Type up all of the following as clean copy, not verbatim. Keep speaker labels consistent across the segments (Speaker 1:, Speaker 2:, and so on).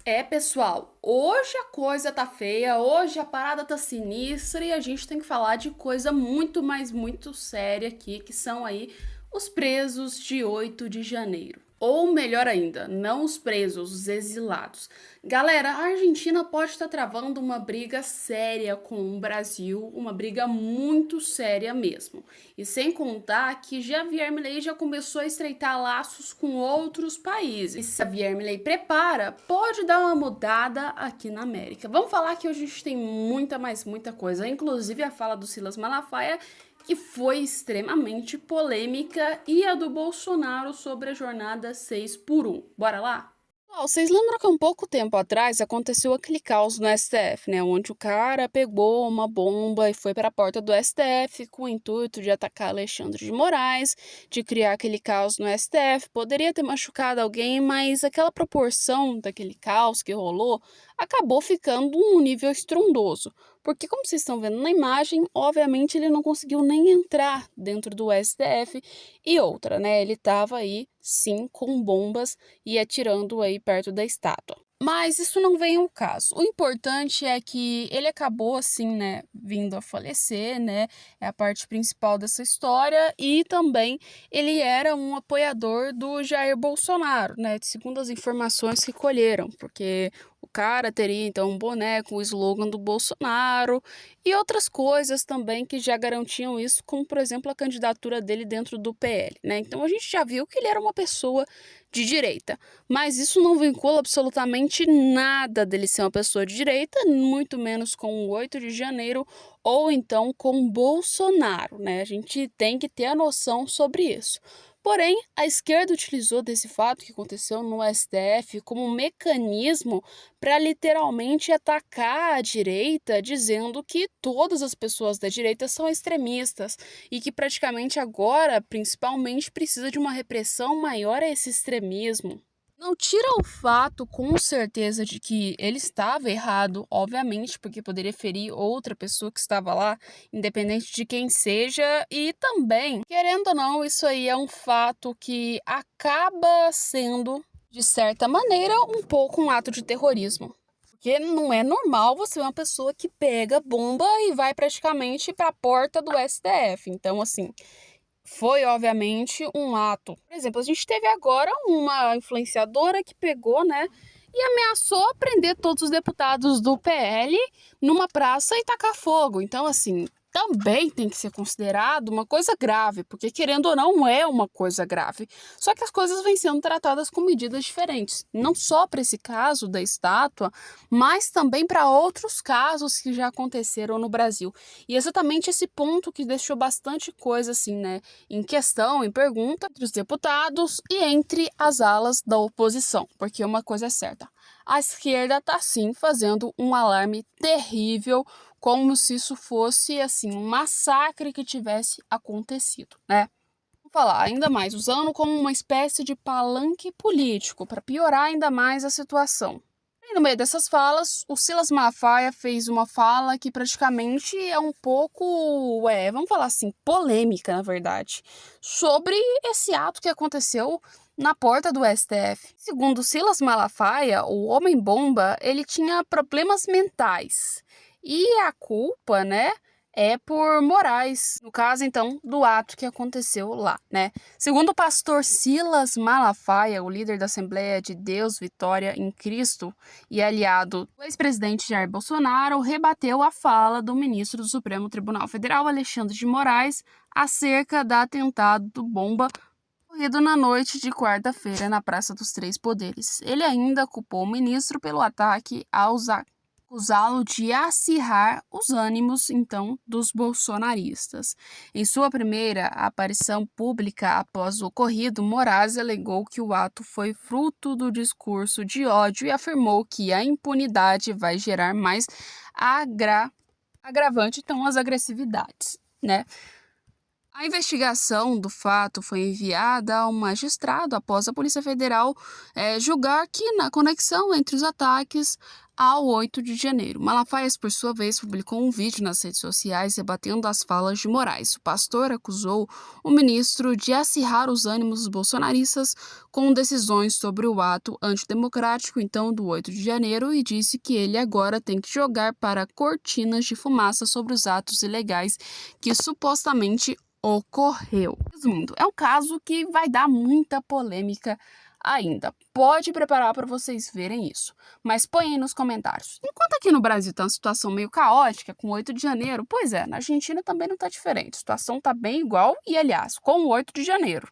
Speaker 1: É, pessoal, hoje a coisa tá feia, hoje a parada tá sinistra e a gente tem que falar de coisa muito, mas muito séria aqui, que são aí os presos de 8 de janeiro. Ou melhor ainda, não os presos, os exilados. Galera, a Argentina pode estar travando uma briga séria com o Brasil, uma briga muito séria mesmo. E sem contar que Javier Milei já começou a estreitar laços com outros países. E se Javier Milei prepara, pode dar uma mudada aqui na América. Vamos falar que hoje a gente tem muita, mas muita coisa, inclusive a fala do Silas Malafaia, que foi extremamente polêmica, e a do Bolsonaro sobre a jornada 6x1. Bora lá? Vocês lembram que um pouco tempo atrás aconteceu aquele caos no STF, né? Onde o cara pegou uma bomba e foi para a porta do STF com o intuito de atacar Alexandre de Moraes, de criar aquele caos no STF. Poderia ter machucado alguém, mas aquela proporção daquele caos que rolou acabou ficando um nível estrondoso. Porque, como vocês estão vendo na imagem, obviamente ele não conseguiu nem entrar dentro do STF. E outra, né? Ele estava aí, sim, com bombas e atirando aí perto da estátua. Mas isso não vem ao caso. O importante é que ele acabou, assim, né, vindo a falecer, né? É a parte principal dessa história. E também ele era um apoiador do Jair Bolsonaro, né? Segundo as informações que colheram, porque o cara teria então um boné com o slogan do Bolsonaro e outras coisas também que já garantiam isso, como por exemplo a candidatura dele dentro do PL, né? Então a gente já viu que ele era uma pessoa de direita, mas isso não vincula absolutamente nada dele ser uma pessoa de direita, muito menos com o 8 de janeiro ou então com Bolsonaro, né? A gente tem que ter a noção sobre isso. Porém, a esquerda utilizou desse fato que aconteceu no STF como um mecanismo para literalmente atacar a direita, dizendo que todas as pessoas da direita são extremistas e que praticamente agora, principalmente, precisa de uma repressão maior a esse extremismo. Não tira o fato, com certeza, de que ele estava errado, obviamente, porque poderia ferir outra pessoa que estava lá, independente de quem seja, e também, querendo ou não, isso aí é um fato que acaba sendo, de certa maneira, um pouco um ato de terrorismo. Porque não é normal você ver uma pessoa que pega bomba e vai praticamente para a porta do STF. Então, assim, foi, obviamente, um ato. Por exemplo, a gente teve agora uma influenciadora que pegou, né, e ameaçou prender todos os deputados do PL numa praça e tacar fogo. Então, assim, também tem que ser considerado uma coisa grave, porque querendo ou não é uma coisa grave. Só que as coisas vêm sendo tratadas com medidas diferentes, não só para esse caso da estátua, mas também para outros casos que já aconteceram no Brasil. E exatamente esse ponto que deixou bastante coisa assim, né, em questão, em pergunta, entre os deputados e entre as alas da oposição, porque uma coisa é certa, a esquerda está sim fazendo um alarme terrível, como se isso fosse assim um massacre que tivesse acontecido, né? Vamos falar ainda mais, usando como uma espécie de palanque político para piorar ainda mais a situação. E no meio dessas falas, o Silas Malafaia fez uma fala que praticamente é um pouco, vamos falar assim, polêmica, na verdade, sobre esse ato que aconteceu na porta do STF. Segundo Silas Malafaia, o homem-bomba, ele tinha problemas mentais. E a culpa, né, é por Moraes, no caso, então, do ato que aconteceu lá, né? Segundo o pastor Silas Malafaia, o líder da Assembleia de Deus Vitória em Cristo e aliado do ex-presidente Jair Bolsonaro, rebateu a fala do ministro do Supremo Tribunal Federal, Alexandre de Moraes, acerca do atentado do bomba ocorrido na noite de quarta-feira na Praça dos Três Poderes. Ele ainda culpou o ministro pelo ataque aos acusá-lo de acirrar os ânimos, então, dos bolsonaristas. Em sua primeira aparição pública após o ocorrido, Moraes alegou que o ato foi fruto do discurso de ódio e afirmou que a impunidade vai gerar mais agravante, então, as agressividades, né? A investigação do fato foi enviada ao magistrado após a Polícia Federal julgar que na conexão entre os ataques ao 8 de janeiro. Malafaia, por sua vez, publicou um vídeo nas redes sociais rebatendo as falas de Moraes. O pastor acusou o ministro de acirrar os ânimos dos bolsonaristas com decisões sobre o ato antidemocrático, então, do 8 de janeiro, e disse que ele agora tem que jogar para cortinas de fumaça sobre os atos ilegais que supostamente ocorreu. Resumindo, é um caso que vai dar muita polêmica ainda. Pode preparar para vocês verem isso. Mas põe aí nos comentários. Enquanto aqui no Brasil tá uma situação meio caótica com o 8 de janeiro, pois é, na Argentina também não tá diferente. A situação tá bem igual e, aliás, com o 8 de janeiro.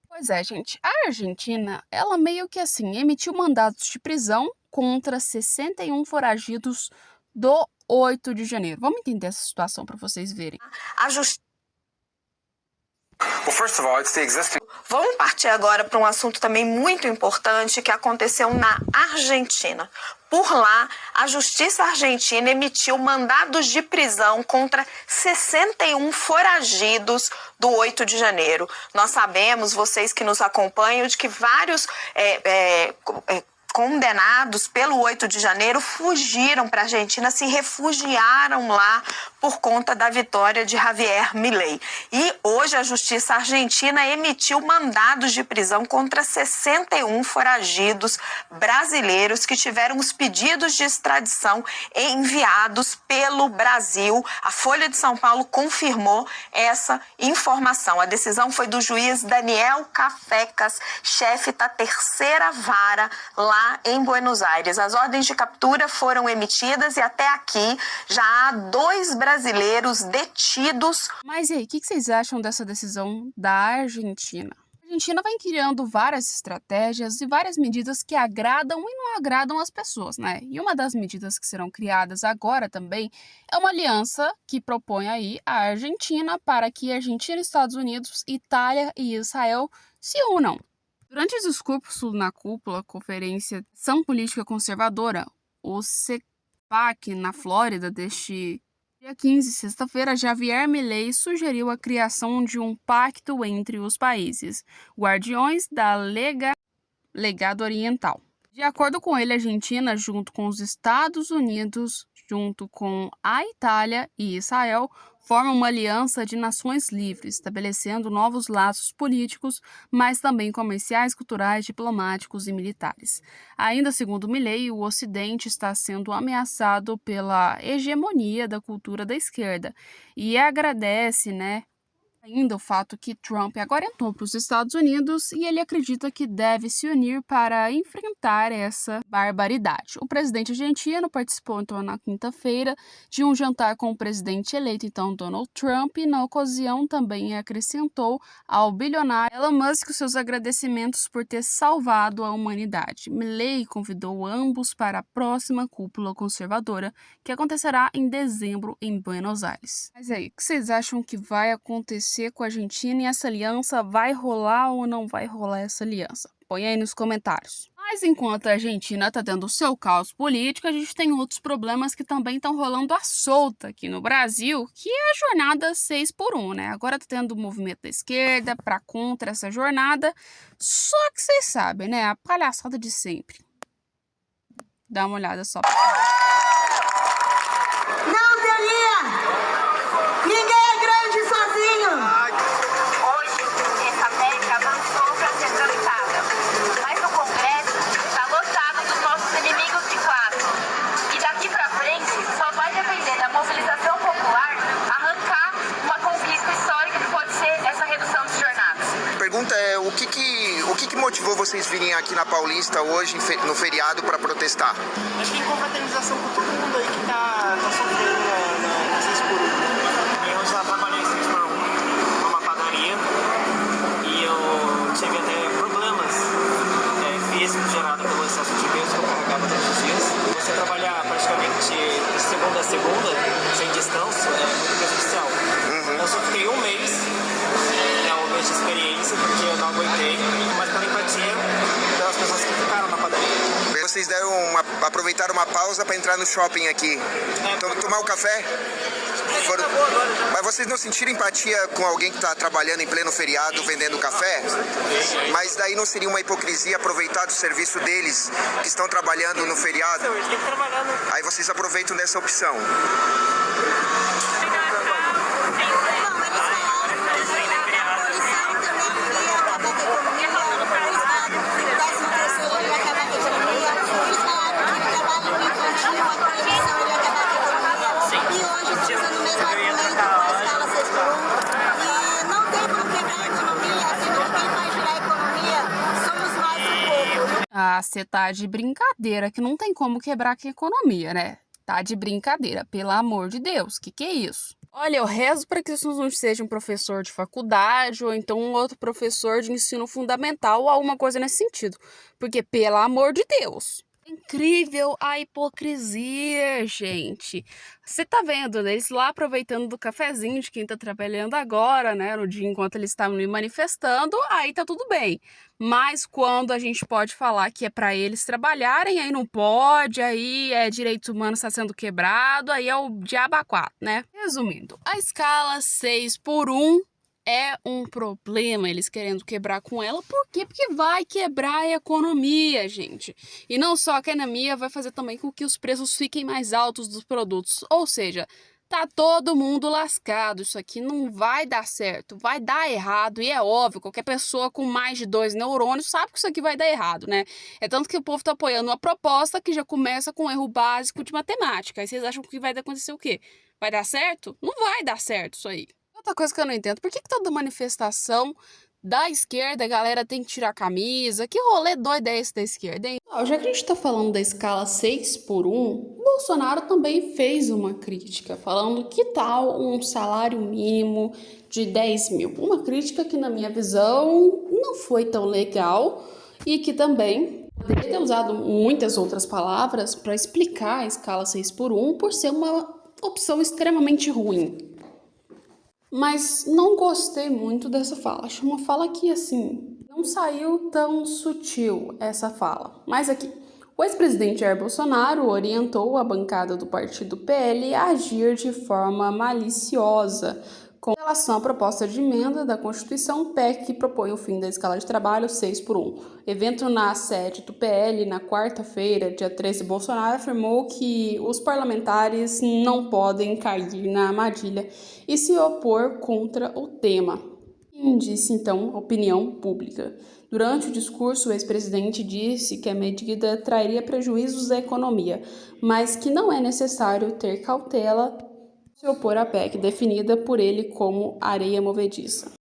Speaker 1: Pois é, gente, a Argentina, ela meio que assim, emitiu mandados de prisão contra 61 foragidos do 8 de janeiro. Vamos entender essa situação para vocês verem.
Speaker 2: A justiça. Vamos partir agora para um assunto também muito importante que aconteceu na Argentina. Por lá, a justiça argentina emitiu mandados de prisão contra 61 foragidos do 8 de janeiro. Nós sabemos, vocês que nos acompanham, de que vários condenados pelo 8 de janeiro fugiram para a Argentina, se refugiaram lá por conta da vitória de Javier Milei. E hoje a justiça argentina emitiu mandados de prisão contra 61 foragidos brasileiros que tiveram os pedidos de extradição enviados pelo Brasil. A Folha de São Paulo confirmou essa informação. A decisão foi do juiz Daniel Cafecas, chefe da terceira vara lá em Buenos Aires. As ordens de captura foram emitidas e até aqui já há 2 brasileiros detidos.
Speaker 1: Mas e aí, o que vocês acham dessa decisão da Argentina? A Argentina vai criando várias estratégias e várias medidas que agradam e não agradam as pessoas, né? E uma das medidas que serão criadas agora também é uma aliança que propõe aí a Argentina para que a Argentina, Estados Unidos, Itália e Israel se unam. Durante os discursos na cúpula, Conferência de Ação Política Conservadora, o CEPAC, na Flórida, deste dia 15, sexta-feira, Javier Milei sugeriu a criação de um pacto entre os países, guardiões da legado oriental. De acordo com ele, a Argentina, junto com os Estados Unidos, junto com a Itália e Israel, forma uma aliança de nações livres, estabelecendo novos laços políticos, mas também comerciais, culturais, diplomáticos e militares. Ainda segundo Milei, o Ocidente está sendo ameaçado pela hegemonia da cultura da esquerda e agradece, ainda o fato que Trump agora entrou para os Estados Unidos e ele acredita que deve se unir para enfrentar essa barbaridade. O presidente argentino participou então na quinta-feira de um jantar com o presidente eleito então Donald Trump e na ocasião também acrescentou ao bilionário Elon Musk os seus agradecimentos por ter salvado a humanidade. Milei convidou ambos para a próxima cúpula conservadora que acontecerá em dezembro em Buenos Aires. Mas aí, o que vocês acham que vai acontecer com a Argentina e essa aliança vai rolar ou não vai rolar essa aliança? Põe aí nos comentários. Mas enquanto a Argentina está tendo o seu caos político, a gente tem outros problemas que também estão rolando à solta aqui no Brasil, que é a jornada 6x1, né? Agora está tendo o movimento da esquerda para contra essa jornada, só que vocês sabem, né? A palhaçada de sempre. Dá uma olhada só.
Speaker 3: Não teria! Ninguém é grande sozinho!
Speaker 4: Hoje, essa PEC avançou para ser tramitada, mas o Congresso está lotado dos nossos inimigos de classe. E daqui para frente, só vai depender da mobilização popular arrancar uma conquista histórica que pode ser essa redução de jornadas.
Speaker 5: A pergunta é, o que motivou vocês virem aqui na Paulista hoje, no feriado, para protestar?
Speaker 6: Acho que em confraternização com todo mundo aí que tá sofrendo na 6x1. Eu já trabalhei 6x1 numa padaria e eu tive até problemas físicos gerados pelo excesso de peso que eu carregava todos os dias. Você trabalhar praticamente de segunda a segunda, sem descanso, é muito prejudicial. Eu só fiquei um mês, um mês de experiência, porque eu não aguentei, mas pela empatia das pessoas que ficaram na padaria.
Speaker 5: vocês aproveitaram uma pausa para entrar no shopping aqui. Tomar um café? Mas vocês não sentiram empatia com alguém que está trabalhando em pleno feriado vendendo café? Mas daí não seria uma hipocrisia aproveitar do serviço deles que estão trabalhando no feriado?
Speaker 6: Eles têm que trabalhar, né?
Speaker 5: Aí vocês aproveitam dessa opção.
Speaker 1: Ah, você tá de brincadeira, que não tem como quebrar aqui a economia, né? Tá de brincadeira, pelo amor de Deus, que é isso? Olha, eu rezo para que isso não seja um professor de faculdade ou então um outro professor de ensino fundamental ou alguma coisa nesse sentido, porque pelo amor de Deus. Incrível a hipocrisia, gente. Você tá vendo, né? Eles lá aproveitando do cafezinho de quem tá trabalhando agora, né? No dia enquanto eles estavam manifestando, aí tá tudo bem. Mas quando a gente pode falar que é para eles trabalharem, aí não pode, aí direitos humanos está sendo quebrado, aí é o diabo a quatro, né? Resumindo, a escala 6x1 é um problema, eles querendo quebrar com ela. Por quê? Porque vai quebrar a economia, gente. E não só a economia, vai fazer também com que os preços fiquem mais altos dos produtos. Ou seja, tá todo mundo lascado. Isso aqui não vai dar certo, vai dar errado. E é óbvio, qualquer pessoa com mais de 2 neurônios sabe que isso aqui vai dar errado, né? É tanto que o povo tá apoiando uma proposta que já começa com um erro básico de matemática. Aí vocês acham que vai acontecer o quê? Vai dar certo? Não vai dar certo isso aí. Outra coisa que eu não entendo, por que toda manifestação da esquerda a galera tem que tirar a camisa? Que rolê doido é esse da esquerda, hein? Já que a gente tá falando da escala 6x1, o Bolsonaro também fez uma crítica, falando que tal um salário mínimo de 10 mil. Uma crítica que, na minha visão, não foi tão legal e que também poderia ter usado muitas outras palavras para explicar a escala 6x1 por ser uma opção extremamente ruim. Mas não gostei muito dessa fala. Acho uma fala que, assim, não saiu tão sutil essa fala. Mas aqui, o ex-presidente Jair Bolsonaro orientou a bancada do partido PL a agir de forma maliciosa com relação à proposta de emenda da Constituição PEC que propõe o fim da escala de trabalho 6x1. Evento na sede do PL na quarta-feira, dia 13, Bolsonaro afirmou que os parlamentares não podem cair na armadilha e se opor contra o tema. Quem disse, então, opinião pública. Durante o discurso, o ex-presidente disse que a medida traria prejuízos à economia, mas que não é necessário ter cautela se opor à PEC definida por ele como areia movediça.